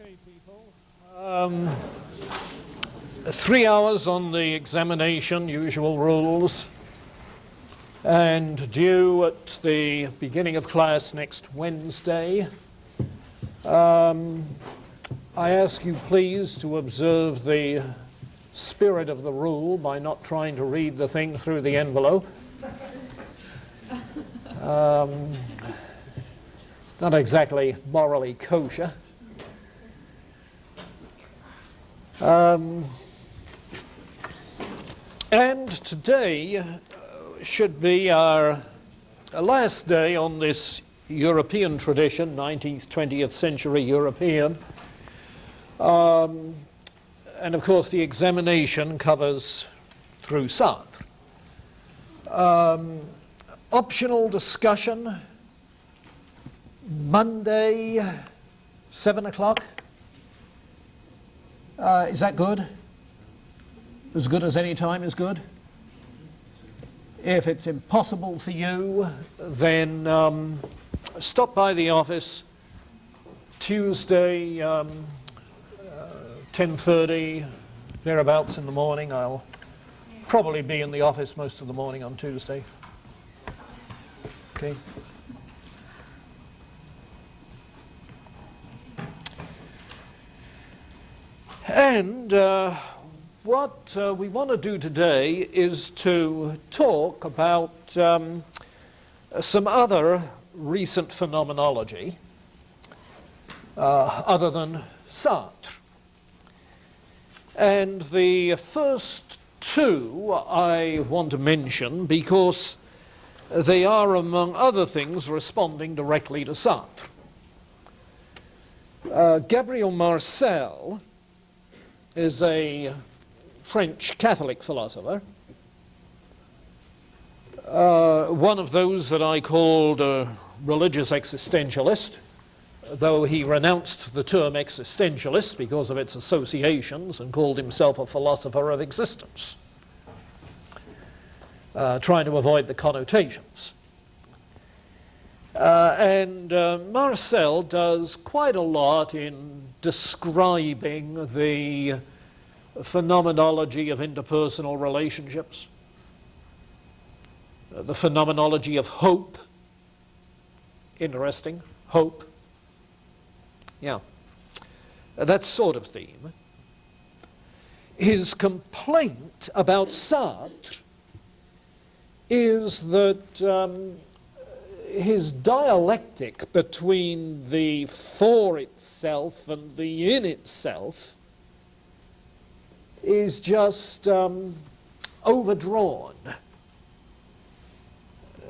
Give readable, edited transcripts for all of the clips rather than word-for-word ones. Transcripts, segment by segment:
Okay, people. 3 hours on the examination, usual rules, and due at the beginning of class next Wednesday. I ask you please to observe the spirit of the rule by not trying to read the thing through the envelope. It's not morally kosher. And today should be our last day on this European tradition, 19th, 20th century European. And of course the examination covers through Sartre. Optional discussion, Monday, 7 o'clock. Is that good? As good as any time is good? If it's impossible for you, then stop by the office Tuesday, 10:30, thereabouts in the morning. I'll probably be in the office most of the morning on Tuesday. Okay. And what we want to do today is to talk about some other recent phenomenology other than Sartre. And the first two I want to mention because they are, among other things, responding directly to Sartre. Gabriel Marcel is a French Catholic philosopher, one of those that I called a religious existentialist, though he renounced the term existentialist because of its associations and called himself a philosopher of existence, trying to avoid the connotations. And Marcel does quite a lot in describing the phenomenology of interpersonal relationships, the phenomenology of hope. Interesting, hope. Yeah, that sort of theme. His complaint about Sartre is that his dialectic between the for itself and the in itself is just overdrawn.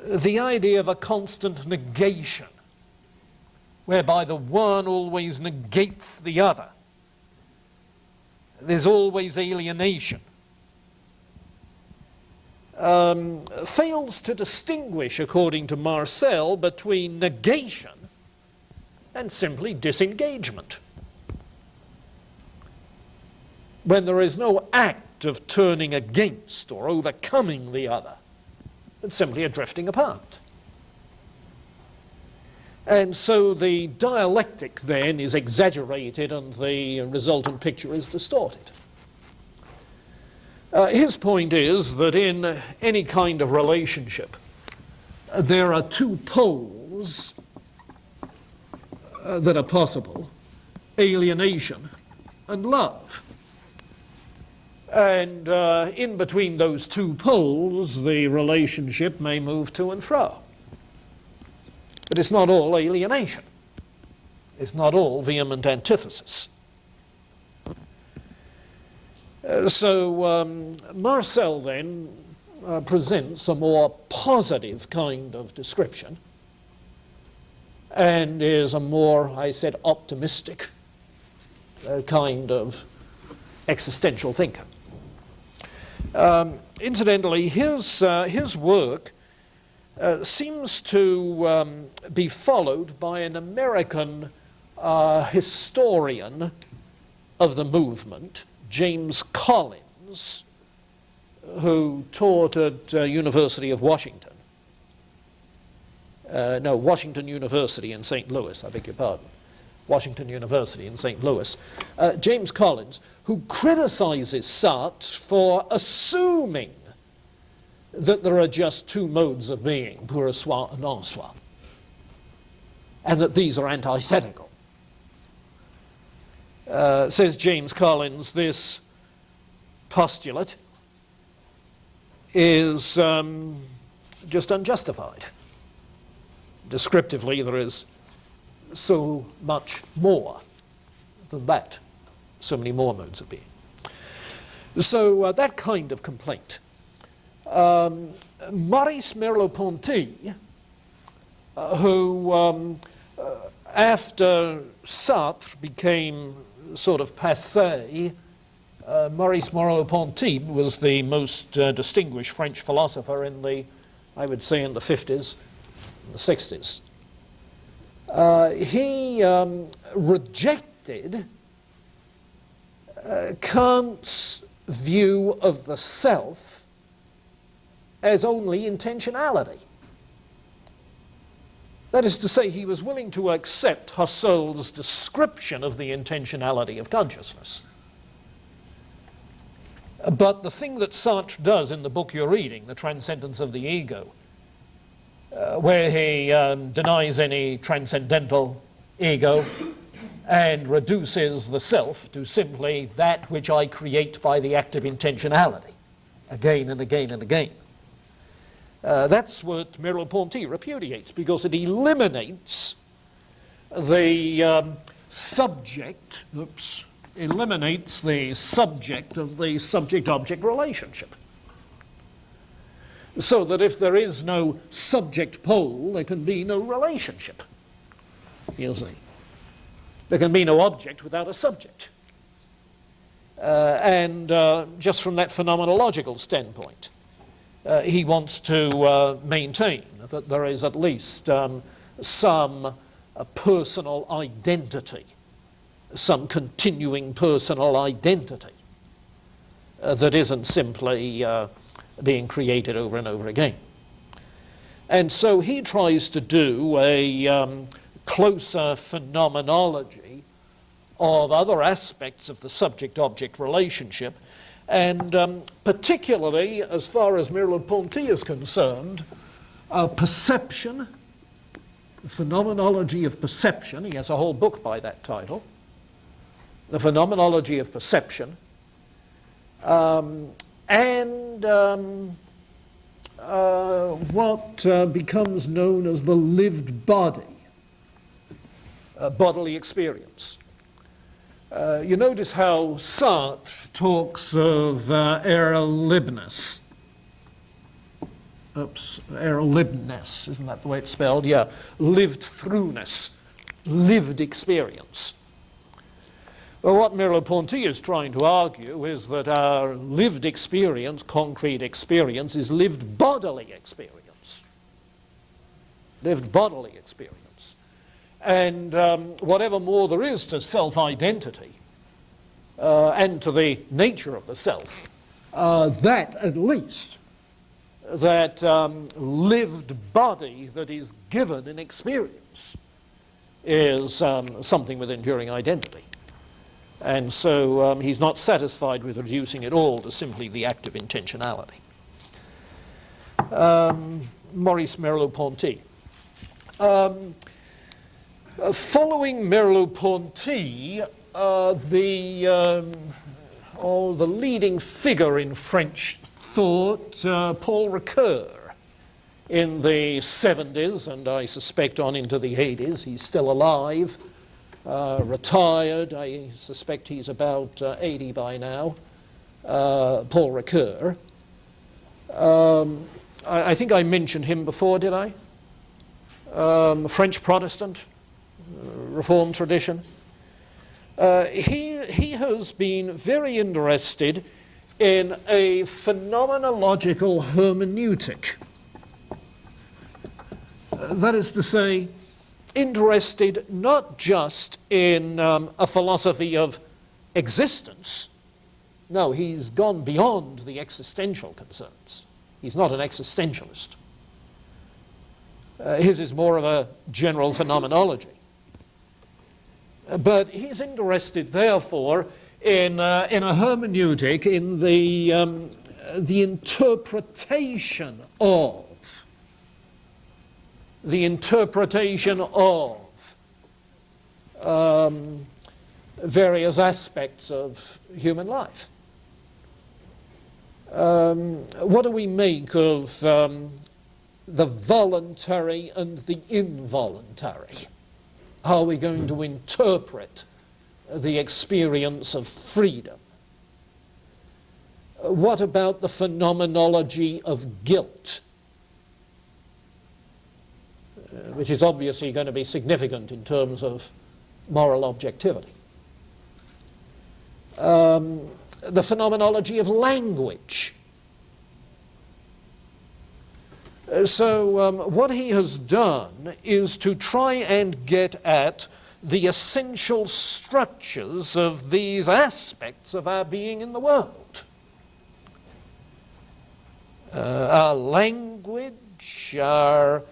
The idea of a constant negation, whereby the one always negates the other. There's always alienation. Fails to distinguish, according to Marcel, between negation and simply disengagement. When there is no act of turning against or overcoming the other, but simply a drifting apart. And so the dialectic then is exaggerated and the resultant picture is distorted. His point is that in any kind of relationship, there are two poles that are possible: alienation and love. And in between those two poles, the relationship may move to and fro. But it's not all alienation. It's not all vehement antithesis. So Marcel then presents a more positive kind of description and is a more, I said, optimistic kind of existential thinker. Incidentally, his work seems to be followed by an American historian of the movement, James Collins, who taught at University of Washington. Washington University in St. Louis, I beg your pardon. Washington University in St. Louis, James Collins, who criticizes Sartre for assuming that there are just two modes of being, pour soi and en soi, and that these are antithetical. Says James Collins, this postulate is just unjustified. Descriptively, there is so much more than that, so many more modes of being. So that kind of complaint. Maurice Merleau-Ponty, who after Sartre became sort of passé, Maurice Merleau-Ponty was the most distinguished French philosopher in the, I would say, in the 50s, the 60s. He rejected Kant's view of the self as only intentionality. That is to say, he was willing to accept Husserl's description of the intentionality of consciousness. But the thing that Sartre does in the book you're reading, The Transcendence of the Ego, where he denies any transcendental ego and reduces the self to simply that which I create by the act of intentionality, again and again and again. That's what Merleau-Ponty repudiates, because it eliminates the subject, eliminates the subject of the subject-object relationship. So that if there is no subject pole, there can be no relationship. You see. There can be no object without a subject. And just from that phenomenological standpoint, he wants to maintain that there is at least some personal identity, some continuing personal identity that isn't simply being created over and over again. And so he tries to do a closer phenomenology of other aspects of the subject-object relationship, and particularly, as far as Merleau-Ponty is concerned, perception, the phenomenology of perception. He has a whole book by that title, The Phenomenology of Perception, and what becomes known as the lived body, bodily experience. You notice how Sartre talks of erlebnis. Erlebnis, isn't that the way it's spelled? Yeah, lived throughness, lived experience. Well, what Merleau-Ponty is trying to argue is that our lived experience, concrete experience, is lived bodily experience. Lived bodily experience. And whatever more there is to self-identity and to the nature of the self, that at least, that lived body that is given in experience is something with enduring identity. And so he's not satisfied with reducing it all to simply the act of intentionality. Maurice Merleau-Ponty. Following Merleau-Ponty, the leading figure in French thought, Paul Ricoeur, in the 70s, and I suspect on into the 80s. He's still alive. Retired, I suspect he's about 80 by now, Paul Ricoeur. I think I mentioned him before, did I? French Protestant, Reformed tradition. He has been very interested in a phenomenological hermeneutic. That is to say, interested not just in a philosophy of existence. No, he's gone beyond the existential concerns. He's not an existentialist. His is more of a general phenomenology. But he's interested, therefore, in a hermeneutic, in the interpretation of various aspects of human life. What do we make of the voluntary and the involuntary? How are we going to interpret the experience of freedom? What about the phenomenology of guilt, which is obviously going to be significant in terms of moral objectivity? The phenomenology of language. So what he has done is to try and get at the essential structures of these aspects of our being in the world. Our language, our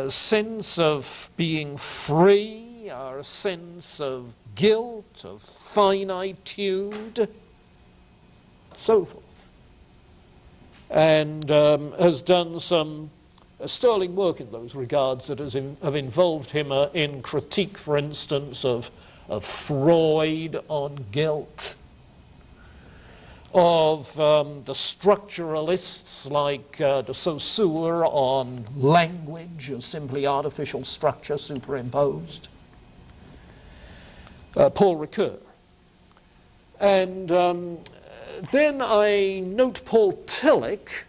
sense of being free, our sense of guilt, of finitude, so forth. And has done some sterling work in those regards that have involved him in critique, for instance, of Freud on guilt, of the structuralists like de Saussure on language as simply artificial structure superimposed, Paul Ricoeur. And then I note Paul Tillich,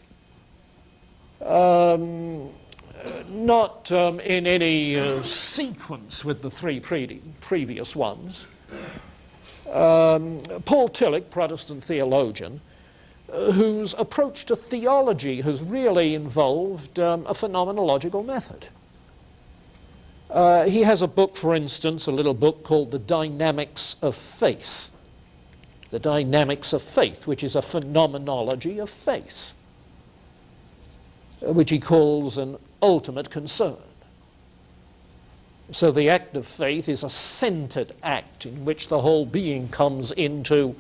not in any sequence with the three previous ones. Paul Tillich, Protestant theologian, whose approach to theology has really involved a phenomenological method. He has a book, for instance, a little book called The Dynamics of Faith. The Dynamics of Faith, which is a phenomenology of faith, which he calls an ultimate concern. So the act of faith is a centered act in which the whole being comes into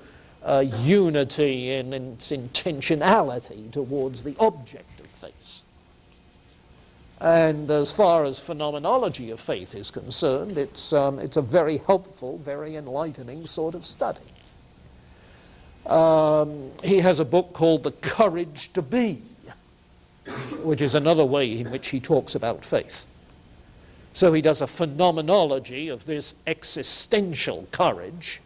unity in its intentionality towards the object of faith. And as far as phenomenology of faith is concerned, it's a very helpful, very enlightening sort of study. He has a book called The Courage to Be, which is another way in which he talks about faith. So he does a phenomenology of this existential courage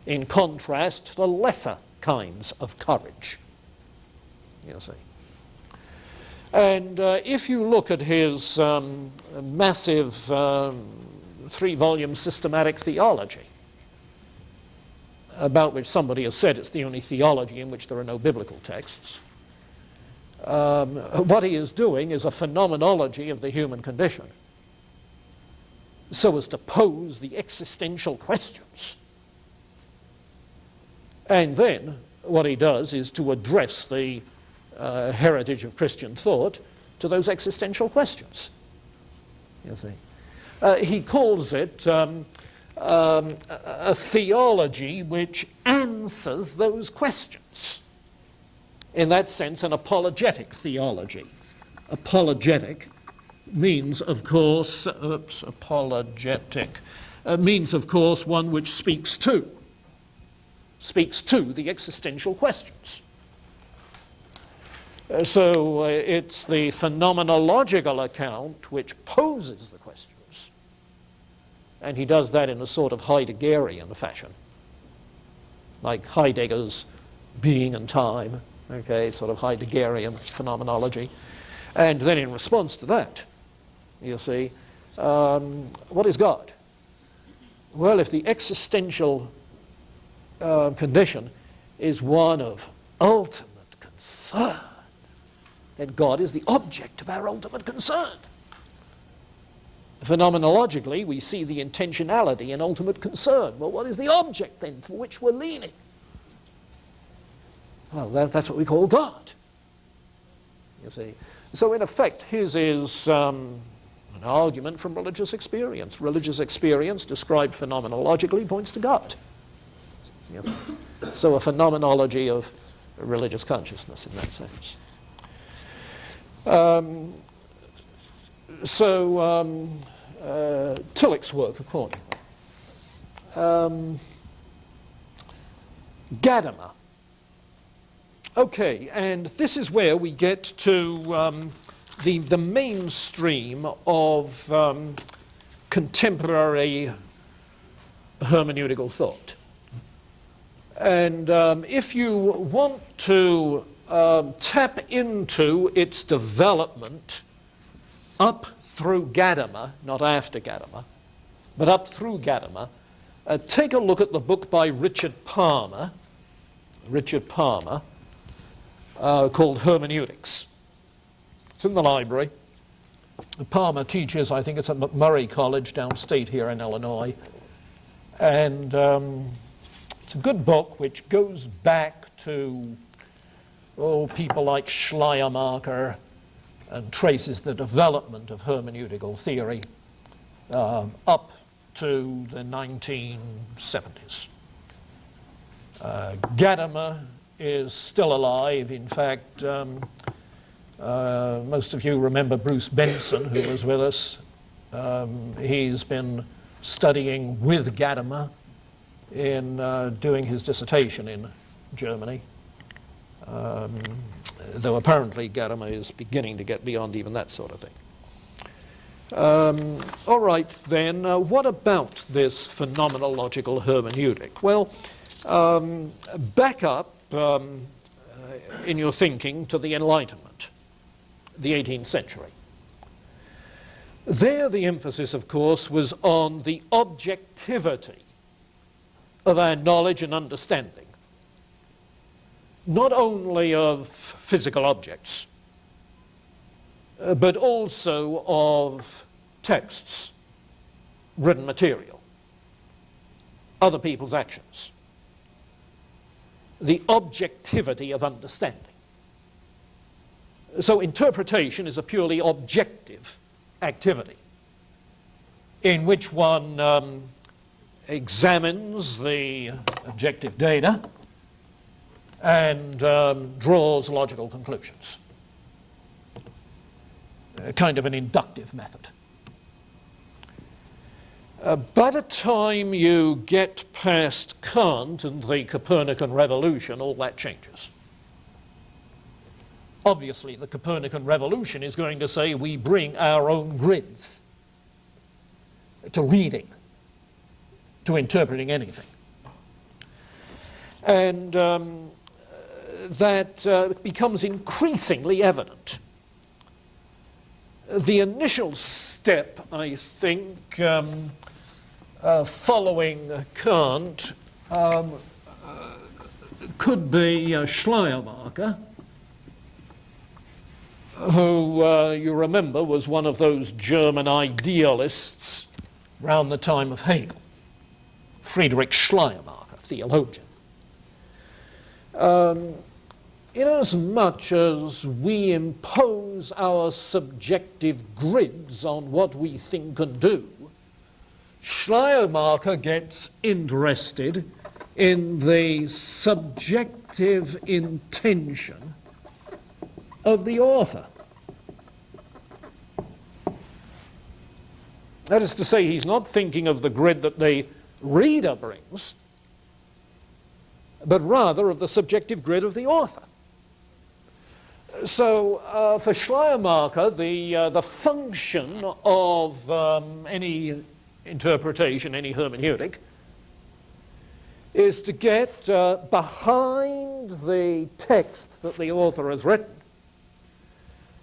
in contrast to the lesser kinds of courage, you see. And if you look at his massive 3-volume systematic theology, about which somebody has said it's the only theology in which there are no biblical texts, what he is doing is a phenomenology of the human condition, so as to pose the existential questions. And then what he does is to address the heritage of Christian thought to those existential questions, you see. He calls it a theology which answers those questions. In that sense, an apologetic theology. Apologetic means, of course, means, of course, one which speaks to the existential questions. So it's the phenomenological account which poses the questions. And he does that in a sort of Heideggerian fashion, like Heidegger's Being and Time, okay, sort of Heideggerian phenomenology. And then in response to that, you see, what is God? Well, if the existential condition is one of ultimate concern, then God is the object of our ultimate concern. Phenomenologically, we see the intentionality in ultimate concern. Well, what is the object then for which we're leaning? Well, that's what we call God, you see. So in effect, his is An argument from religious experience. Religious experience, described phenomenologically, points to God. Yes. So a phenomenology of religious consciousness in that sense. Tillich's work, accordingly. Gadamer. Okay, and this is where we get to the mainstream of contemporary hermeneutical thought. And if you want to tap into its development up through Gadamer, not after Gadamer, but up through Gadamer, take a look at the book by Richard Palmer, called Hermeneutics. It's in the library. Palmer teaches, I think it's at McMurray College downstate here in Illinois. And it's a good book which goes back to people like Schleiermacher and traces the development of hermeneutical theory up to the 1970s. Gadamer is still alive. In fact, most of you remember Bruce Benson, who was with us. He's been studying with Gadamer in doing his dissertation in Germany. Though apparently Gadamer is beginning to get beyond even that sort of thing. All right, then, what about this phenomenological hermeneutic? Well, back up in your thinking to the Enlightenment, the 18th century. There the emphasis, of course, was on the objectivity of our knowledge and understanding, not only of physical objects, but also of texts, written material, other people's actions. The objectivity of understanding. So interpretation is a purely objective activity in which one examines the objective data and draws logical conclusions. A kind of an inductive method. By the time you get past Kant and the Copernican revolution, all that changes. Obviously, the Copernican revolution is going to say we bring our own grids to reading, to interpreting anything. And that becomes increasingly evident. The initial step, I think, following Kant could be Schleiermacher, who you remember was one of those German idealists around the time of Hegel. Friedrich Schleiermacher, theologian. Inasmuch as we impose our subjective grids on what we think and do, Schleiermacher gets interested in the subjective intention of the author. That is to say, he's not thinking of the grid that the reader brings, but rather of the subjective grid of the author. So for Schleiermacher, the function of any interpretation, any hermeneutic, is to get behind the text that the author has written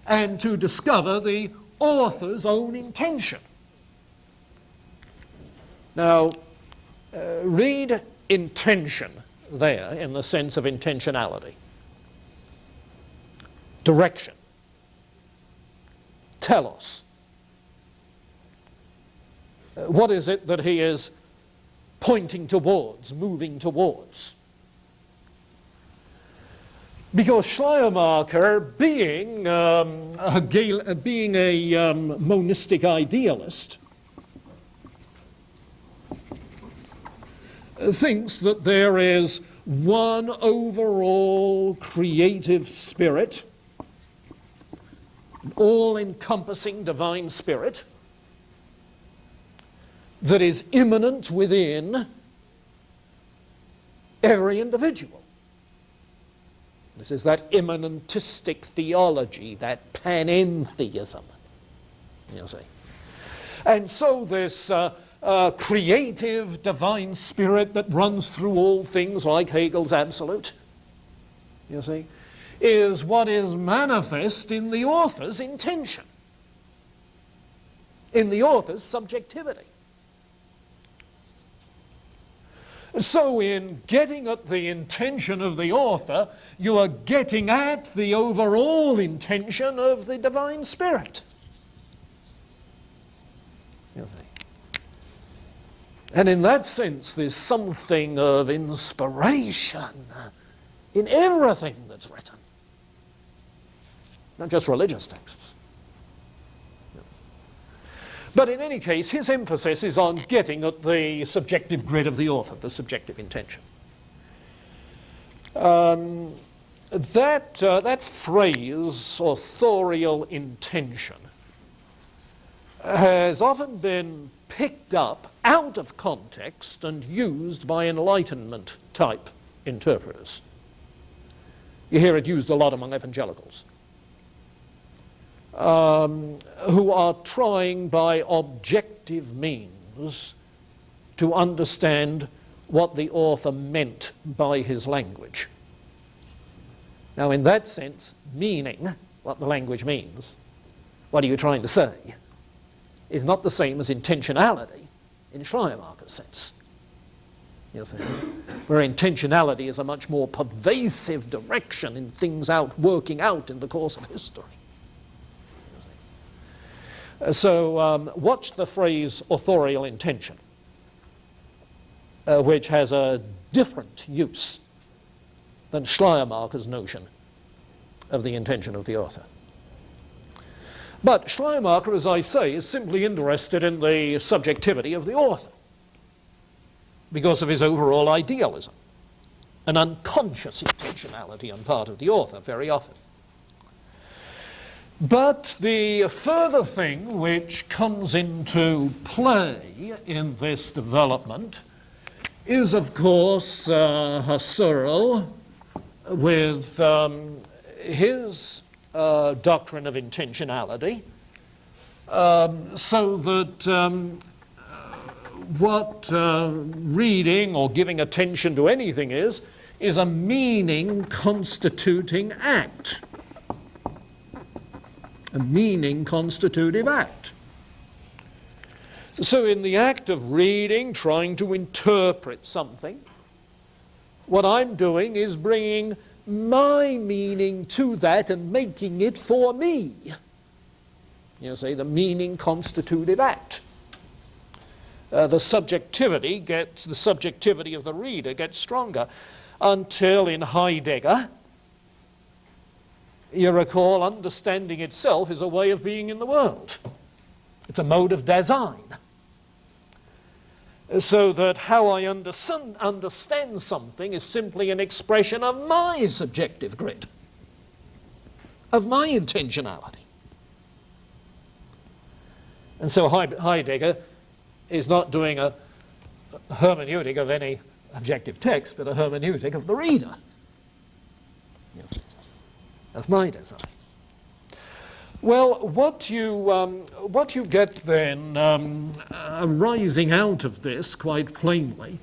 and to discover the author's own intention. Now, read intention there in the sense of intentionality. Direction. Telos. What is it that he is pointing towards, moving towards? Because Schleiermacher, being a monistic idealist, thinks that there is one overall creative spirit, all-encompassing divine spirit, that is immanent within every individual. This is that immanentistic theology, that panentheism, you see. And so this creative divine spirit that runs through all things, like Hegel's absolute, you see, is what is manifest in the author's intention, in the author's subjectivity. So in getting at the intention of the author, you are getting at the overall intention of the divine spirit. You see. And in that sense, there's something of inspiration in everything that's written. Not just religious texts. But in any case, his emphasis is on getting at the subjective grid of the author, the subjective intention. That phrase, authorial intention, has often been picked up out of context and used by Enlightenment-type interpreters. You hear it used a lot among evangelicals, who are trying by objective means to understand what the author meant by his language. Now, in that sense, meaning, what the language means, what are you trying to say, is not the same as intentionality in Schleiermacher's sense. You see, where intentionality is a much more pervasive direction in things working out in the course of history. So watch the phrase authorial intention, which has a different use than Schleiermacher's notion of the intention of the author. But Schleiermacher, as I say, is simply interested in the subjectivity of the author because of his overall idealism, an unconscious intentionality on part of the author very often. But the further thing which comes into play in this development is, of course, Husserl with his doctrine of intentionality, so that what reading or giving attention to anything is a meaning-constituting act. A meaning-constitutive act. So in the act of reading, trying to interpret something, what I'm doing is bringing my meaning to that and making it for me. You see, the meaning-constitutive act. The subjectivity of the reader gets stronger until in Heidegger, you recall, understanding itself is a way of being in the world. It's a mode of design. So that how I understand something is simply an expression of my subjective grid, of my intentionality. And so Heidegger is not doing a hermeneutic of any objective text, but a hermeneutic of the reader. Yes. Of my design. Well, what you get then arising out of this quite plainly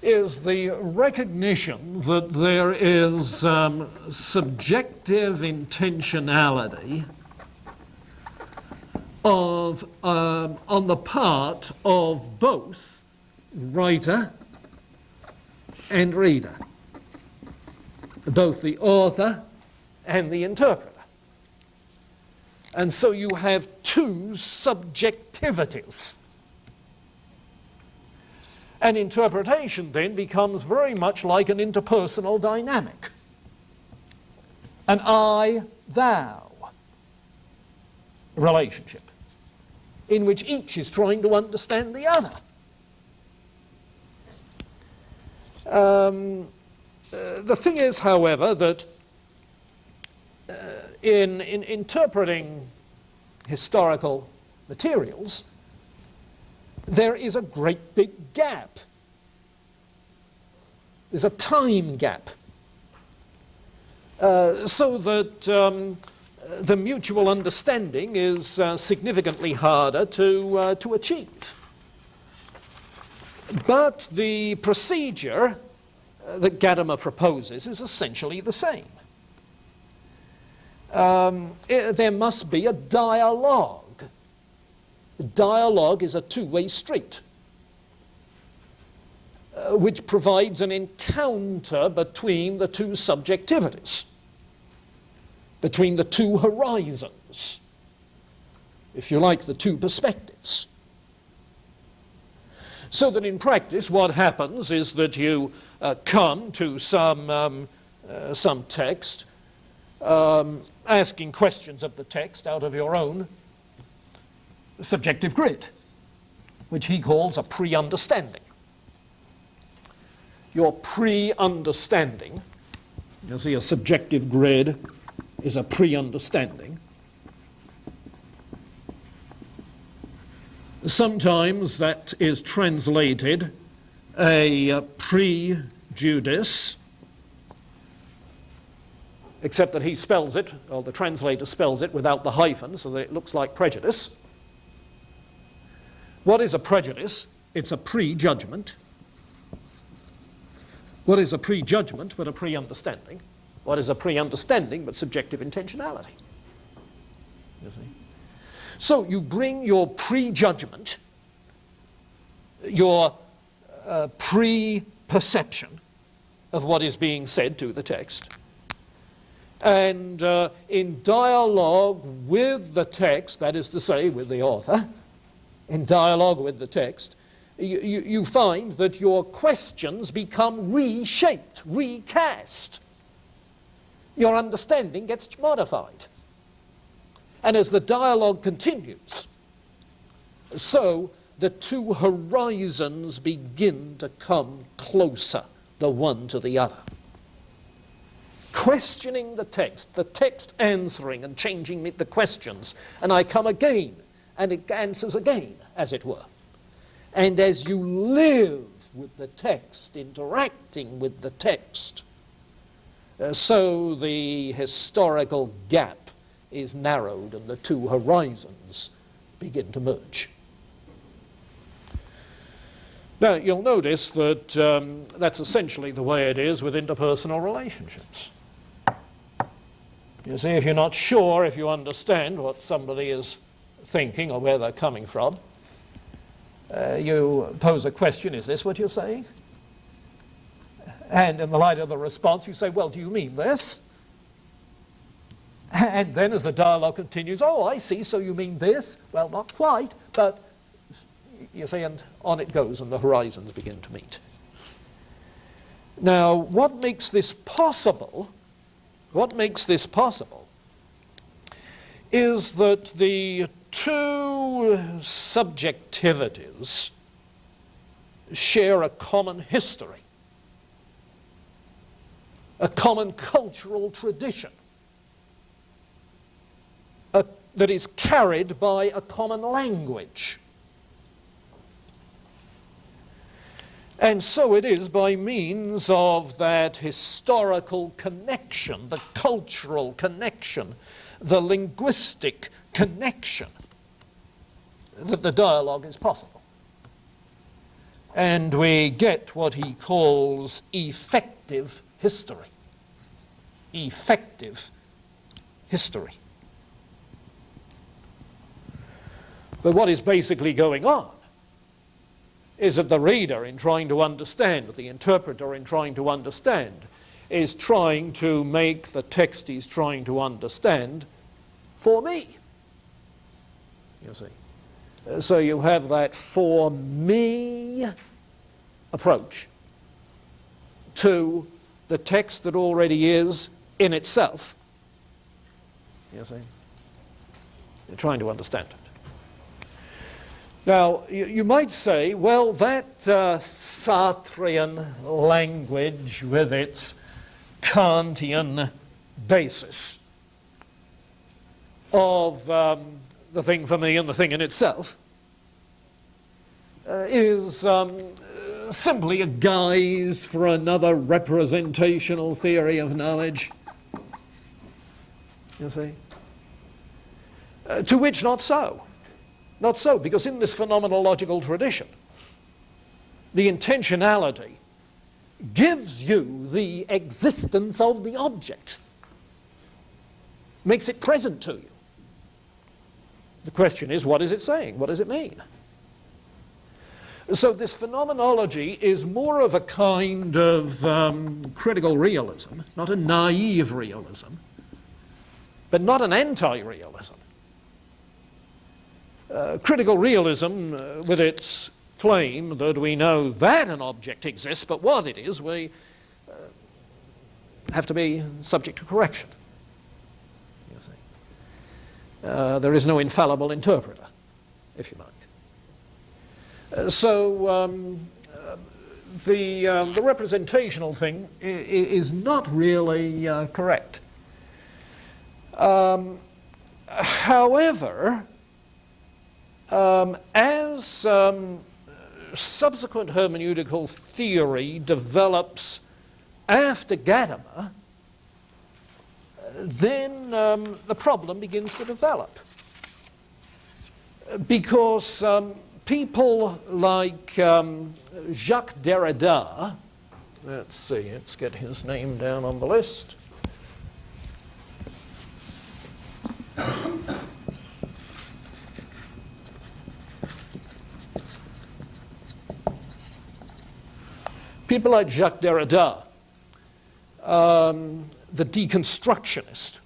is the recognition that there is subjective intentionality on the part of both writer and reader, both the author and the interpreter. And so you have two subjectivities. And interpretation then becomes very much like an interpersonal dynamic. an I-thou relationship in which each is trying to understand the other. The thing is, however, that in interpreting historical materials, there is a great big gap. There's a time gap. So that the mutual understanding is significantly harder to achieve. But the procedure that Gadamer proposes is essentially the same. There must be a dialogue. Dialogue is a two-way street, which provides an encounter between the two subjectivities, between the two horizons, if you like, the two perspectives. So that in practice what happens is that you come to some text, asking questions of the text out of your own subjective grid, which he calls a pre-understanding. Your pre-understanding, you see, a subjective grid is a pre-understanding. Sometimes that is translated a prejudice, except that he spells it, or the translator spells it without the hyphen, so that it looks like prejudice. What is a prejudice? It's a prejudgment. What is a prejudgment but a pre-understanding? What is a pre-understanding but subjective intentionality? You see? So you bring your prejudgment, your pre-perception of what is being said to the text, and in dialogue with the text, that is to say, with the author, in dialogue with the text, you find that your questions become reshaped, recast. Your understanding gets modified. And as the dialogue continues, so the two horizons begin to come closer, the one to the other. Questioning the text answering and changing the questions, and I come again, and it answers again, as it were. And as you live with the text, interacting with the text, so the historical gap is narrowed and the two horizons begin to merge. Now, you'll notice that that's essentially the way it is with interpersonal relationships. You see, if you're not sure, if you understand what somebody is thinking or where they're coming from, you pose a question, is this what you're saying? And in the light of the response, you say, well, do you mean this? And then as the dialogue continues, oh, I see, so you mean this? Well, not quite, but you see, and on it goes, and the horizons begin to meet. Now, what makes this possible is that the two subjectivities share a common history, a common cultural tradition, that is carried by a common language. And so it is by means of that historical connection, the cultural connection, the linguistic connection, that the dialogue is possible. And we get what he calls effective history. Effective history. But what is basically going on is that the reader, in trying to understand, the interpreter in trying to understand, is trying to make the text he's trying to understand for me. You see. So you have that for me approach to the text that already is in itself you see. You're trying to understand it. Now, you might say, well, that Sartrean language with its Kantian basis of the thing for me and the thing in itself is simply a guise for another representational theory of knowledge, you see. To which not so. Not so, because in this phenomenological tradition, the intentionality gives you the existence of the object, makes it present to you. The question is, what is it saying? What does it mean? So this phenomenology is more of a kind of critical realism, not a naive realism, but not an anti-realism. Critical realism, with its claim that we know that an object exists, but what it is, we have to be subject to correction. You see. There is no infallible interpreter, if you like. So the representational thing is not really correct. However, as subsequent hermeneutical theory develops after Gadamer, then the problem begins to develop. Because people like Jacques Derrida, let's see, let's get his name down on the list. People like Jacques Derrida, the deconstructionist,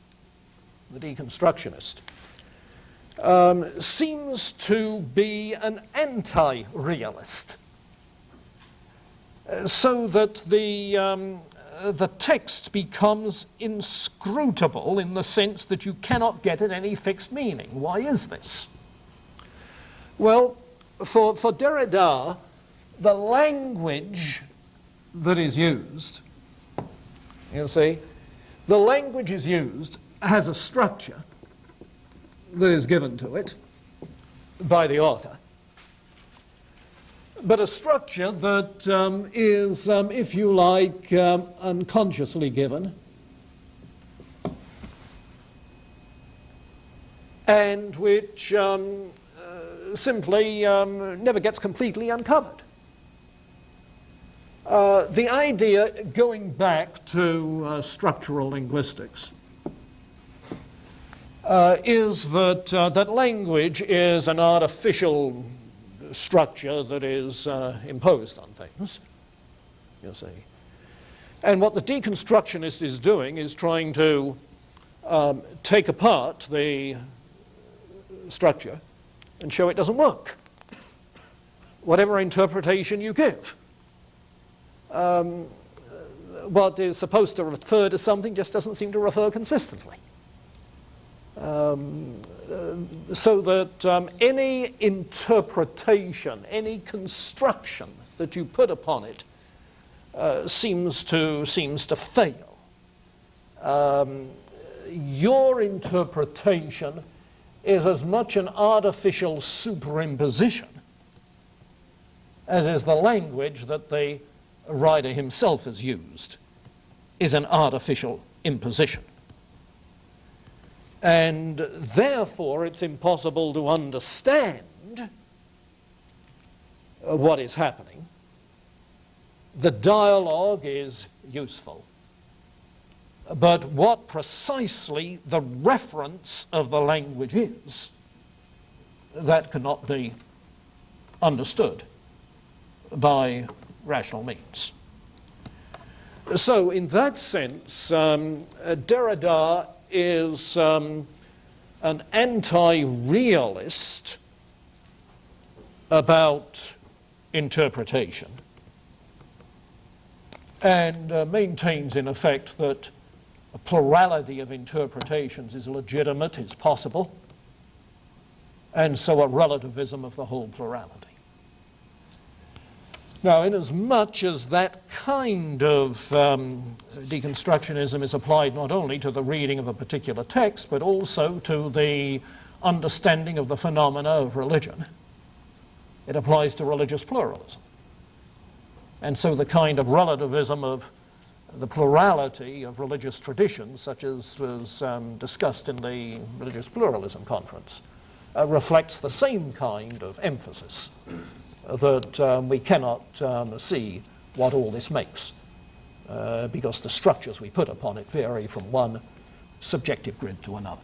seems to be an anti-realist, so that the text becomes inscrutable in the sense that you cannot get at any fixed meaning. Why is this? Well, for Derrida, the language that is used, you see, the language is used has a structure that is given to it by the author, but a structure that is, if you like, unconsciously given, and which simply never gets completely uncovered. The idea, going back to structural linguistics, is that that language is an artificial structure that is imposed on things, you see. And what the deconstructionist is doing is trying to take apart the structure and show it doesn't work, whatever interpretation you give. What is supposed to refer to something just doesn't seem to refer consistently. So that any interpretation, any construction that you put upon it seems to fail. Your interpretation is as much an artificial superimposition as is the language that the writer himself has used, is an artificial imposition. And therefore it's impossible to understand what is happening. The dialogue is useful, but what precisely the reference of the language is, that cannot be understood by rational means. So in that sense, Derrida is an anti-realist about interpretation, and maintains in effect that a plurality of interpretations is legitimate, is possible, and so a relativism of the whole plurality. Now, inasmuch as that kind of deconstructionism is applied not only to the reading of a particular text, but also to the understanding of the phenomena of religion, it applies to religious pluralism. And so the kind of relativism of the plurality of religious traditions, such as was discussed in the Religious Pluralism Conference, reflects the same kind of emphasis that we cannot see what all this makes, because the structures we put upon it vary from one subjective grid to another.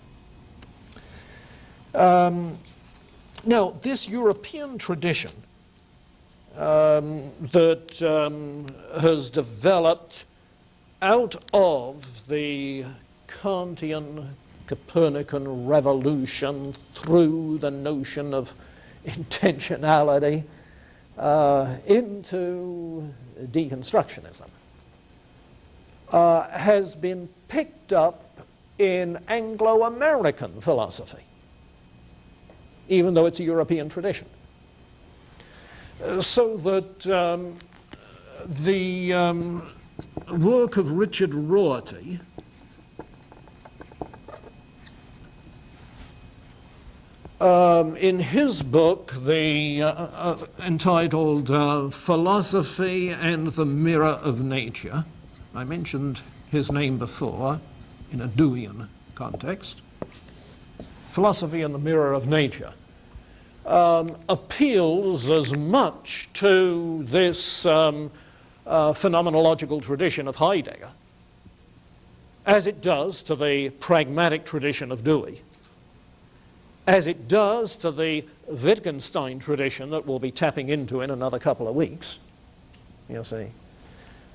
Now, this European tradition that has developed out of the Kantian Copernican revolution through the notion of intentionality into deconstructionism has been picked up in Anglo-American philosophy, even though it's a European tradition. So that the work of Richard Rorty in his book, entitled Philosophy and the Mirror of Nature, I mentioned his name before in a Deweyan context, Philosophy and the Mirror of Nature, appeals as much to this phenomenological tradition of Heidegger as it does to the pragmatic tradition of Dewey, as it does to the Wittgenstein tradition that we'll be tapping into in another couple of weeks, you see.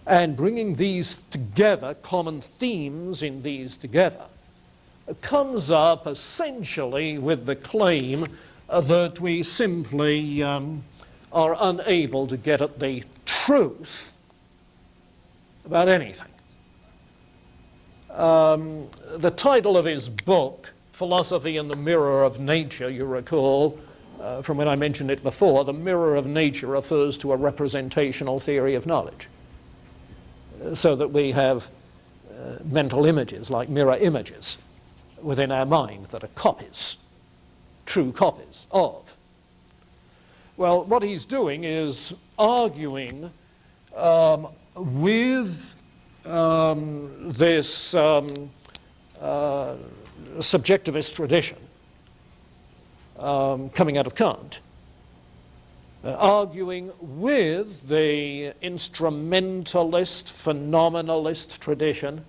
And bringing these together, common themes in these together, comes up essentially with the claim that we simply are unable to get at the truth about anything. The title of his book, Philosophy and the Mirror of Nature, you recall, from when I mentioned it before, the mirror of nature refers to a representational theory of knowledge, so that we have mental images like mirror images within our mind that are copies, true copies of. Well, what he's doing is arguing with this subjectivist tradition coming out of Kant, arguing with the instrumentalist, phenomenalist tradition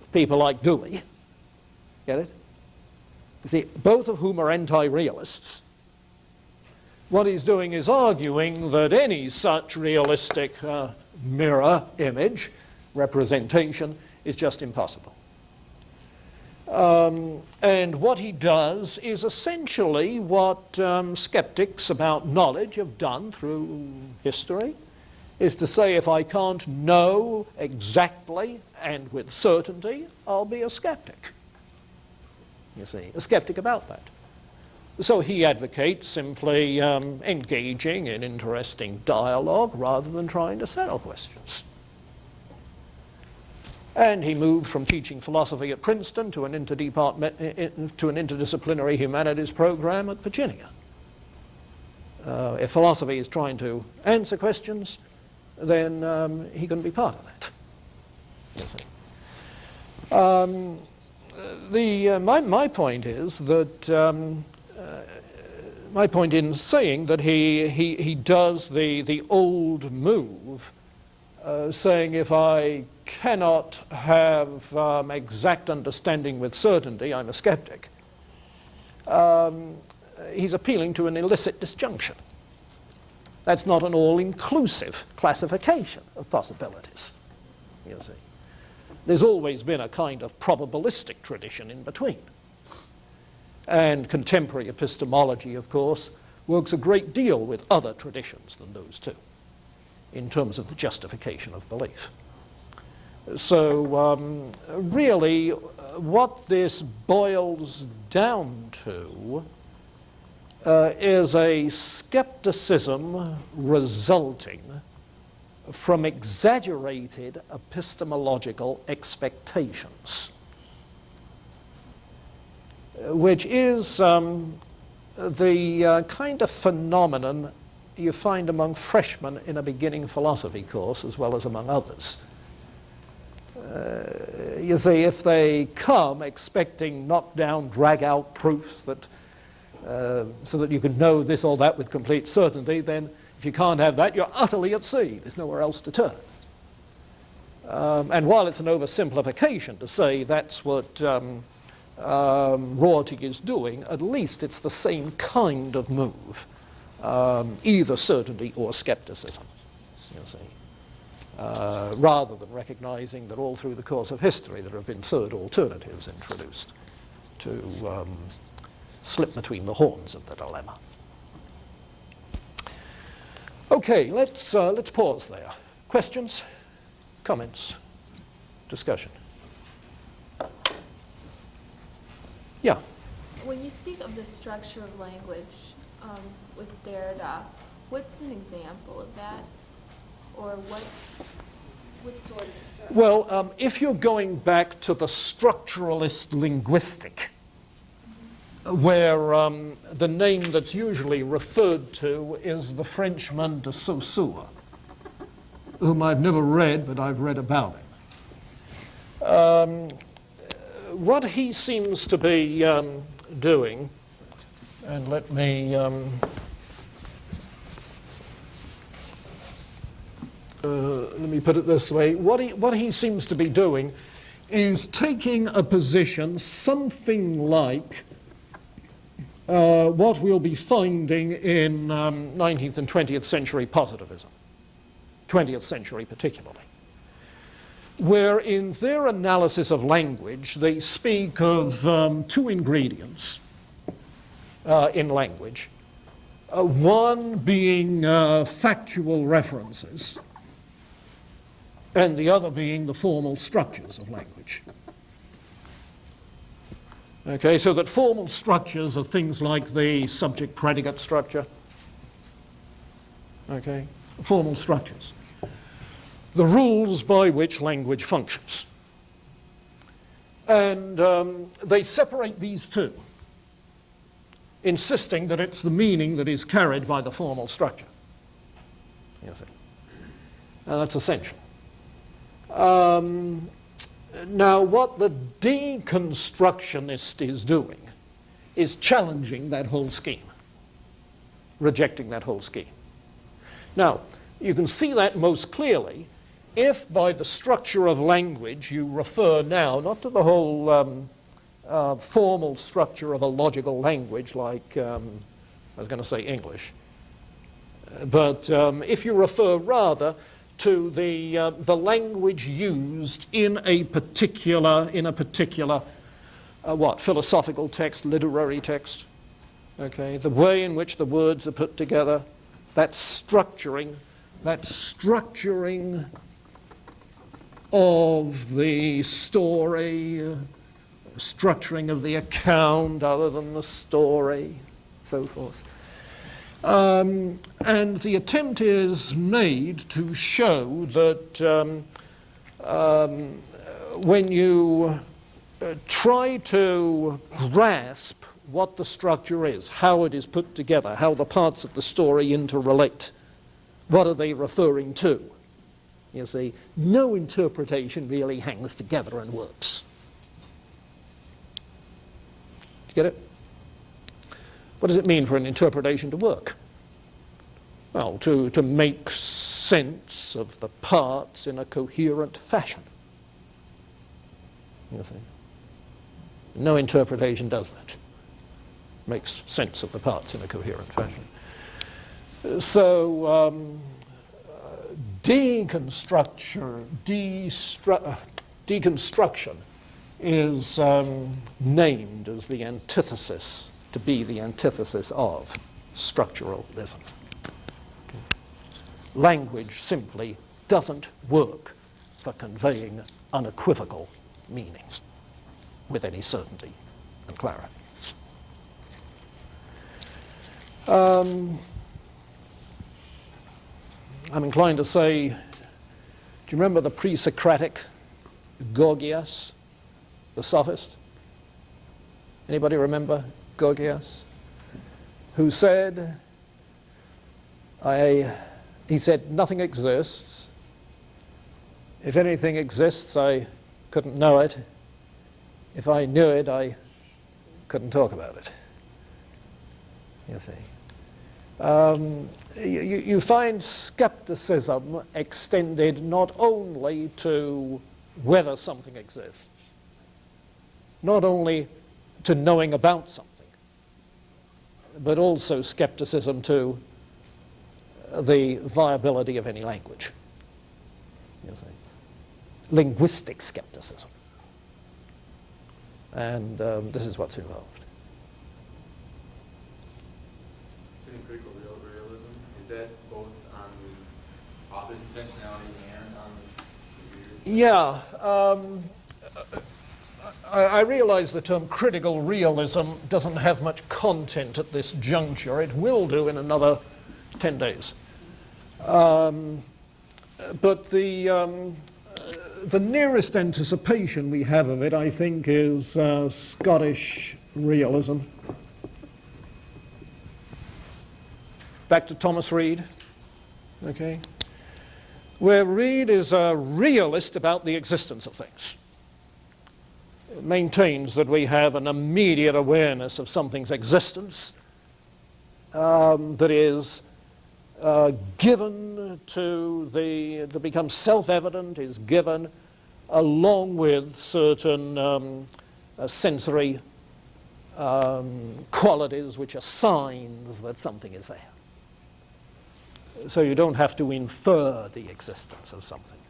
of people like Dewey. Get it? You see, both of whom are anti-realists. What he's doing is arguing that any such realistic mirror image, representation, is just impossible. And what he does is essentially what skeptics about knowledge have done through history, is to say, if I can't know exactly and with certainty, I'll be a skeptic. You see, a skeptic about that. So he advocates simply engaging in interesting dialogue rather than trying to settle questions. And he moved from teaching philosophy at Princeton to an interdisciplinary humanities program at Virginia. If philosophy is trying to answer questions, then he can be part of that. My point is that my point in saying that he does the old move, saying if I cannot have exact understanding with certainty, I'm a skeptic. He's appealing to an illicit disjunction. That's not an all-inclusive classification of possibilities, you see. There's always been a kind of probabilistic tradition in between. And contemporary epistemology, of course, works a great deal with other traditions than those two, in terms of the justification of belief. So really, what this boils down to is a skepticism resulting from exaggerated epistemological expectations, which is the kind of phenomenon you find among freshmen in a beginning philosophy course as well as among others. You see, if they come expecting knock-down, drag-out proofs that so that you can know this or that with complete certainty, then if you can't have that, you're utterly at sea. There's nowhere else to turn. And while it's an oversimplification to say that's what Rorty is doing, at least it's the same kind of move, either certainty or skepticism, you see. Rather than recognizing that all through the course of history there have been third alternatives introduced to slip between the horns of the dilemma. Okay, let's pause there. Questions, comments, discussion? Yeah. When you speak of the structure of language with Derrida, what's an example of that? Or what sort of structure? Well, if you're going back to the structuralist linguistic, where the name that's usually referred to is the Frenchman de Saussure, whom I've never read, but I've read about him. What he seems to be doing, and let me put it this way, what he seems to be doing is taking a position something like what we'll be finding in 19th and 20th century positivism, 20th century particularly, where in their analysis of language they speak of two ingredients in language, one being factual references, and the other being the formal structures of language. Okay, so that formal structures are things like the subject-predicate structure. Okay, formal structures. The rules by which language functions. And they separate these two, insisting that it's the meaning that is carried by the formal structure. You see. And that's essential. Now, what the deconstructionist is doing is challenging that whole scheme, rejecting that whole scheme. Now, you can see that most clearly if by the structure of language you refer now not to the whole formal structure of a logical language like, I was going to say English, but if you refer rather to the language used in a particular philosophical text, literary text, okay, the way in which the words are put together, that structuring of the story, structuring of the account other than the story, so forth. And the attempt is made to show that when you try to grasp what the structure is, how it is put together, how the parts of the story interrelate, what are they referring to? You see, no interpretation really hangs together and works. Get it? What does it mean for an interpretation to work? Well, to make sense of the parts in a coherent fashion. You see? No interpretation does that. Makes sense of the parts in a coherent fashion. So, deconstruction is named as the antithesis, to be the antithesis of structuralism. Okay. Language simply doesn't work for conveying unequivocal meaning with any certainty and clarity. I'm inclined to say, do you remember the pre-Socratic Gorgias, the sophist? Anybody remember Gorgias? Who said, he said, nothing exists. If anything exists, I couldn't know it. If I knew it, I couldn't talk about it. You see. You find skepticism extended not only to whether something exists, not only to knowing about something, but also skepticism to the viability of any language. You see. Linguistic skepticism. And this is what's involved. Critical realism, is that both on the author's intentionality and on the reader's? Yeah. I realize the term critical realism doesn't have much content at this juncture. It will do in another 10 days. But the nearest anticipation we have of it, I think, is Scottish realism. Back to Thomas Reid, okay, where Reid is a realist about the existence of things. It maintains that we have an immediate awareness of something's existence that is given that becomes self-evident, is given along with certain sensory qualities which are signs that something is there. So you don't have to infer the existence of something.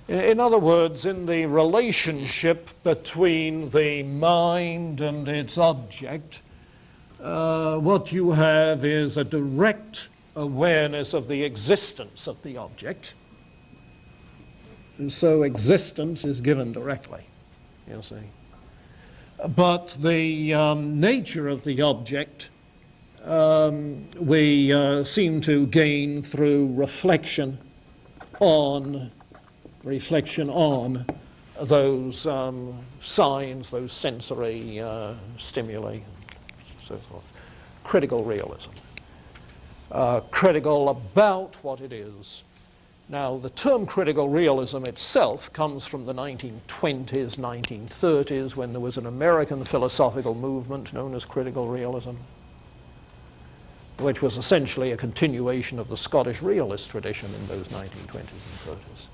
In other words, in the relationship between the mind and its object, what you have is a direct awareness of the existence of the object. And so existence is given directly, you see. But the nature of the object we seem to gain through reflection on those signs, those sensory stimuli, and so forth. Critical realism. Critical about what it is. Now, the term critical realism itself comes from the 1920s, 1930s, when there was an American philosophical movement known as critical realism, which was essentially a continuation of the Scottish realist tradition in those 1920s and 30s.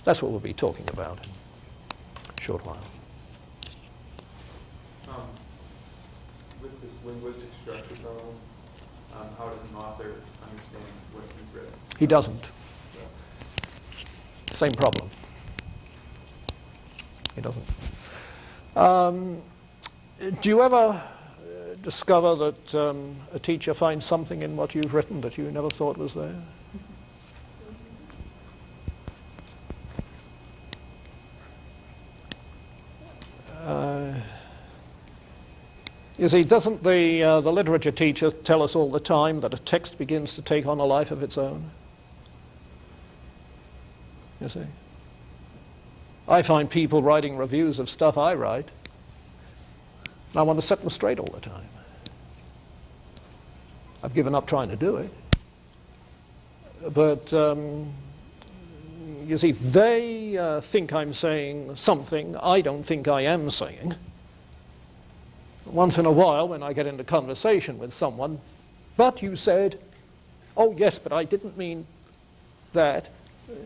That's what we'll be talking about in a short while. With this linguistic structure problem, how does an author understand what he's read? He doesn't. Same problem. He doesn't. Do you ever discover that a teacher finds something in what you've written that you never thought was there? You see, doesn't the literature teacher tell us all the time that a text begins to take on a life of its own? You see? I find people writing reviews of stuff I write. I want to set them straight all the time. I've given up trying to do it. But, you see, they think I'm saying something I don't think I am saying. Once in a while, when I get into conversation with someone, but you said, oh yes, but I didn't mean that.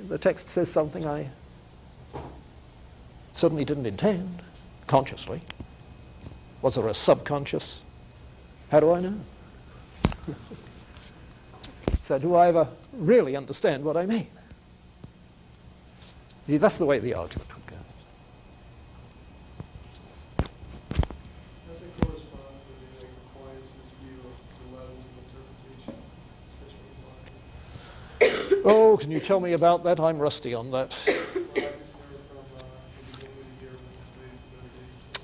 The text says something I certainly didn't intend, consciously. Was there a subconscious? How do I know? So do I ever really understand what I mean? See, that's the way the argument would go. Does it correspond with the Aquinas' view of the levels of interpretation? Oh, can you tell me about that? I'm rusty on that. Well, I just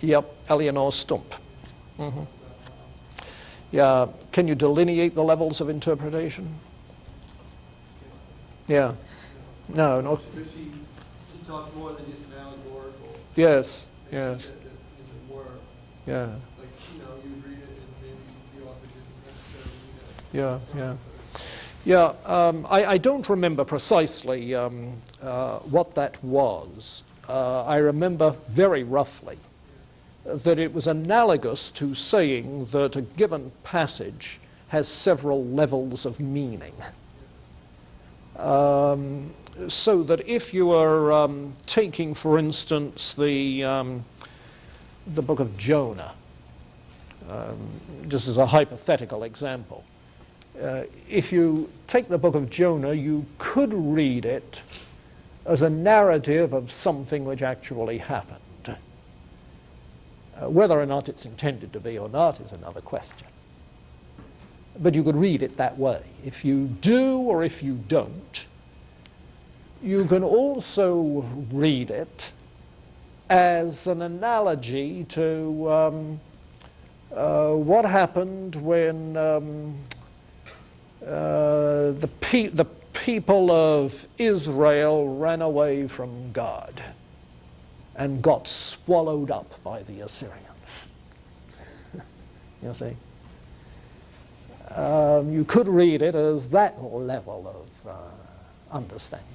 Yep, Eleanor Stump. Yeah, can you delineate the levels of interpretation? Yeah. No, no. She talked more than just an allegorical. Yes, And yes, she said that in the work, yeah, like, you would read it and maybe the author didn't necessarily mean it. yeah, yeah. I don't remember precisely what that was. I remember very roughly that it was analogous to saying that a given passage has several levels of meaning. So that if you are taking, for instance, the book of Jonah, just as a hypothetical example, if you take the book of Jonah, you could read it as a narrative of something which actually happened. Whether or not it's intended to be or not is another question. But you could read it that way. If you do or if you don't, you can also read it as an analogy to what happened when the people of Israel ran away from God and got swallowed up by the Assyrians. You see? You could read it as that level of understanding.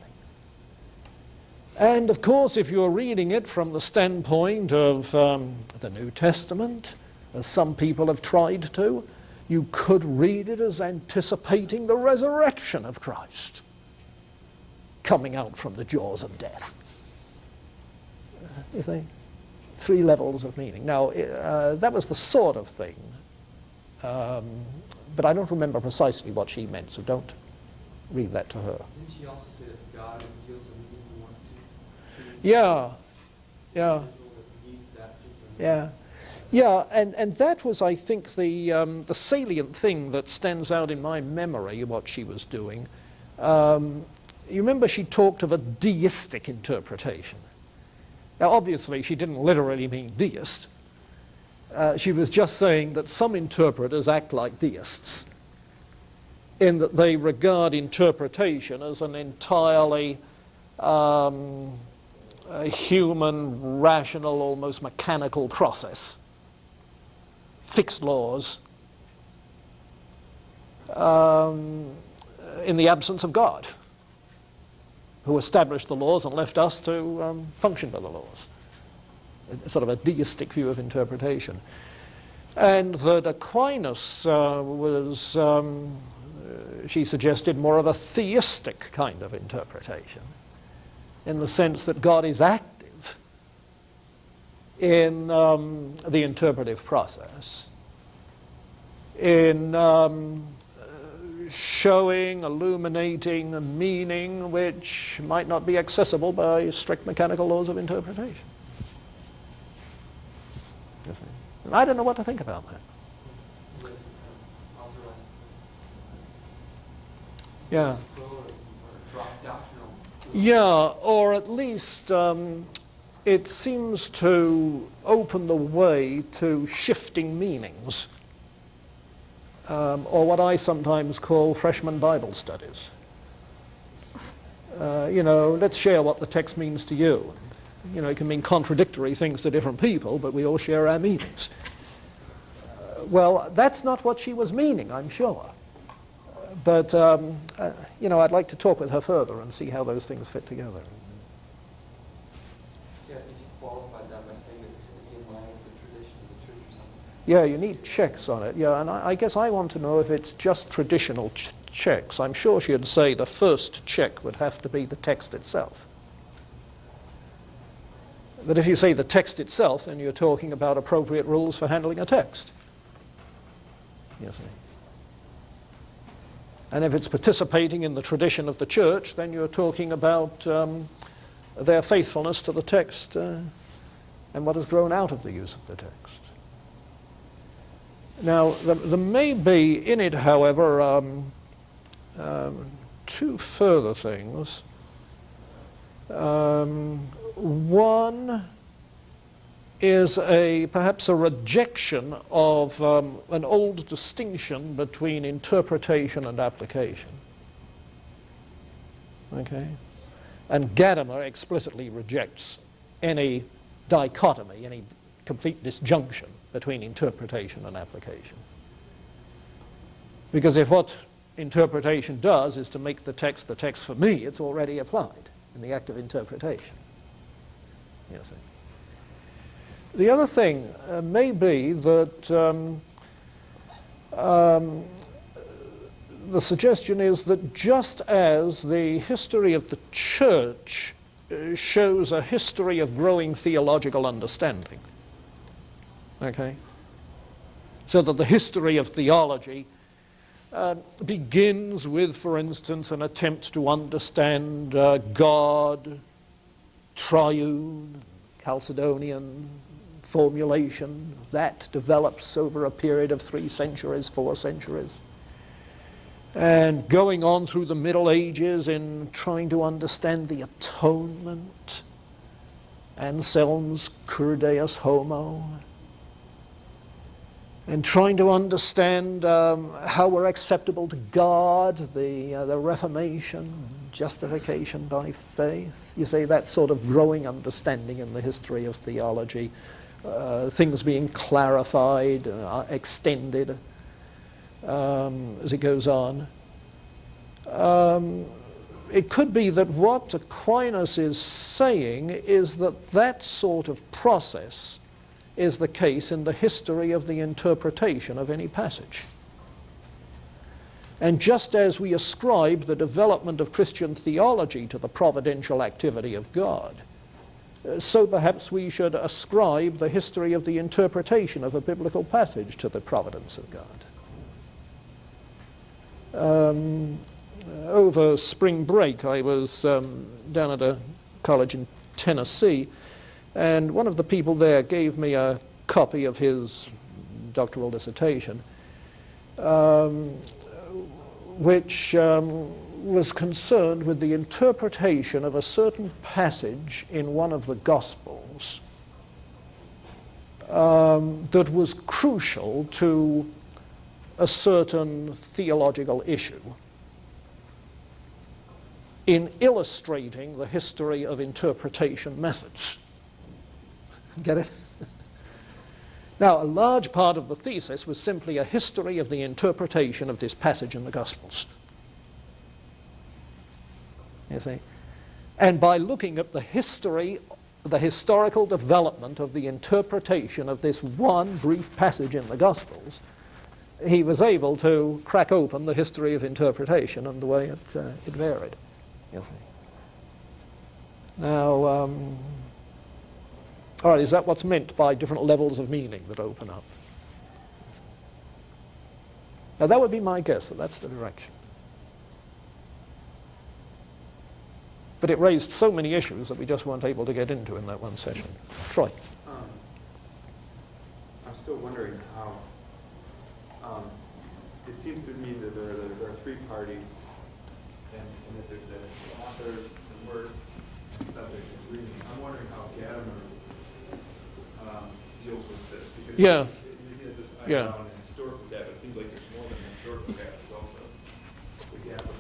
And of course, if you're reading it from the standpoint of the New Testament, as some people have tried to, you could read it as anticipating the resurrection of Christ, coming out from the jaws of death. You see? 3 levels of meaning. Now, that was the sort of thing, but I don't remember precisely what she meant, so don't read that to her. Didn't she also say that God reveals the meaning he wants to? Yeah, yeah, That needs that particular yeah. meaning. Yeah, and that was, I think, the salient thing that stands out in my memory of what she was doing. You remember she talked of a deistic interpretation. Now, obviously, she didn't literally mean deist. She was just saying that some interpreters act like deists, in that they regard interpretation as an entirely a human, rational, almost mechanical process. Fixed laws in the absence of God, who established the laws and left us to function by the laws. Sort of a deistic view of interpretation. And that Aquinas was, she suggested, more of a theistic kind of interpretation, in the sense that God is active in the interpretive process, in showing, illuminating a meaning which might not be accessible by strict mechanical laws of interpretation. I don't know what to think about that. Yeah. Yeah, or at least it seems to open the way to shifting meanings, or what I sometimes call freshman Bible studies. Let's share what the text means to you. It can mean contradictory things to different people, but we all share our meanings. Well, that's not what she was meaning, I'm sure. But, I'd like to talk with her further and see how those things fit together. Yeah, she qualified that by saying that it could be in line with the tradition of the church or something. Yeah, you need checks on it. Yeah, and I guess I want to know if it's just traditional checks. I'm sure she'd say the first check would have to be the text itself. But if you say the text itself, then you're talking about appropriate rules for handling a text. Yes. And if it's participating in the tradition of the church, then you're talking about their faithfulness to the text and what has grown out of the use of the text. Now, there may be in it, however, 2 further things. One is perhaps a rejection of an old distinction between interpretation and application. Okay? And Gadamer explicitly rejects any dichotomy, any complete disjunction between interpretation and application. Because if what interpretation does is to make the text for me, it's already applied in the act of interpretation. You see. The other thing may be that the suggestion is that just as the history of the church shows a history of growing theological understanding, okay, so that the history of theology begins with, for instance, an attempt to understand God, triune, Chalcedonian formulation, that develops over a period of 3 centuries, 4 centuries. And going on through the Middle Ages in trying to understand the atonement, Anselm's Cur Deus Homo, and trying to understand how we're acceptable to God, the Reformation, justification by faith. You see, that sort of growing understanding in the history of theology, things being clarified, extended as it goes on. It could be that what Aquinas is saying is that that sort of process is the case in the history of the interpretation of any passage. And just as we ascribe the development of Christian theology to the providential activity of God, so perhaps we should ascribe the history of the interpretation of a biblical passage to the providence of God. Over spring break, I was down at a college in Tennessee, and one of the people there gave me a copy of his doctoral dissertation, which was concerned with the interpretation of a certain passage in one of the Gospels that was crucial to a certain theological issue in illustrating the history of interpretation methods. Get it? Now, a large part of the thesis was simply a history of the interpretation of this passage in the Gospels. You see? And by looking at the history, the historical development of the interpretation of this one brief passage in the Gospels, he was able to crack open the history of interpretation and the way it varied. You see? Now, all right, is that what's meant by different levels of meaning that open up? Now, that would be my guess, that that's the direction. But it raised so many issues that we just weren't able to get into in that one session. Troy. I'm still wondering how, it seems to me that there are 3 parties, and that there's the author, the work, and subject and reading. I'm wondering how Gadamer deals with this, because he has this background in historical data. It seems like there's more than historical data. There's also the gap of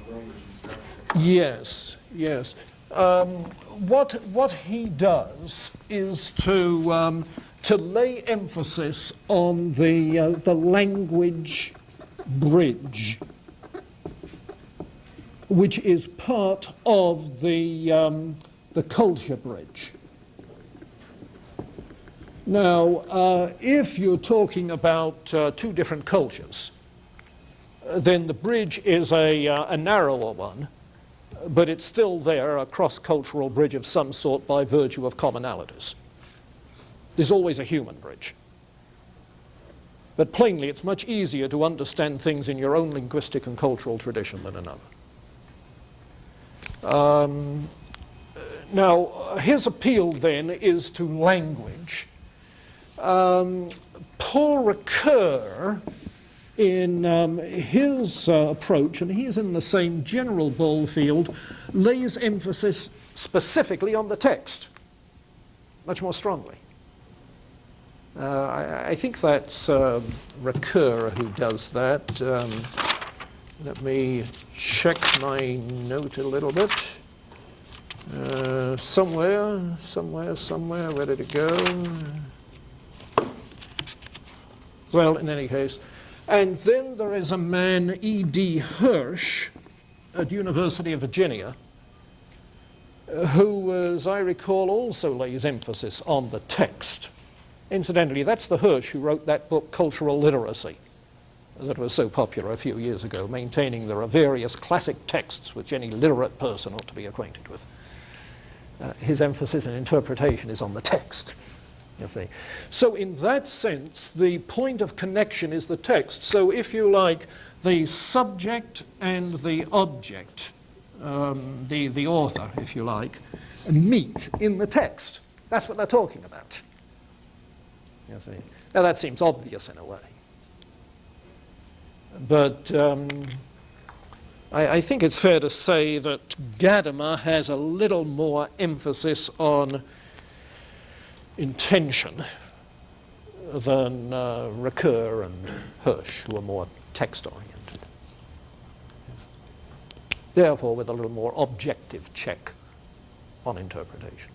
the language and structure. Yes, yes. What he does is to lay emphasis on the language bridge, which is part of the culture bridge. Now, if you're talking about 2 different cultures, then the bridge is a narrower one, but it's still there, a cross-cultural bridge of some sort by virtue of commonalities. There's always a human bridge. But plainly, it's much easier to understand things in your own linguistic and cultural tradition than another. Now, his appeal then is to language. Paul Ricoeur, in his approach, and he's in the same general ball field, lays emphasis specifically on the text, much more strongly. I think that's Ricoeur who does that. Let me check my note a little bit. Somewhere, where did it go? Well, in any case. And then there is a man, E.D. Hirsch, at University of Virginia, who, as I recall, also lays emphasis on the text. Incidentally, that's the Hirsch who wrote that book, Cultural Literacy, that was so popular a few years ago, maintaining there are various classic texts which any literate person ought to be acquainted with. His emphasis in interpretation is on the text, you see. So in that sense, the point of connection is the text. So if you like, the subject and the object, the author, if you like, meet in the text. That's what they're talking about. You see. Now that seems obvious in a way. But I think it's fair to say that Gadamer has a little more emphasis on intention than Ricoeur and Hirsch, who are more text-oriented. Therefore, with a little more objective check on interpretation.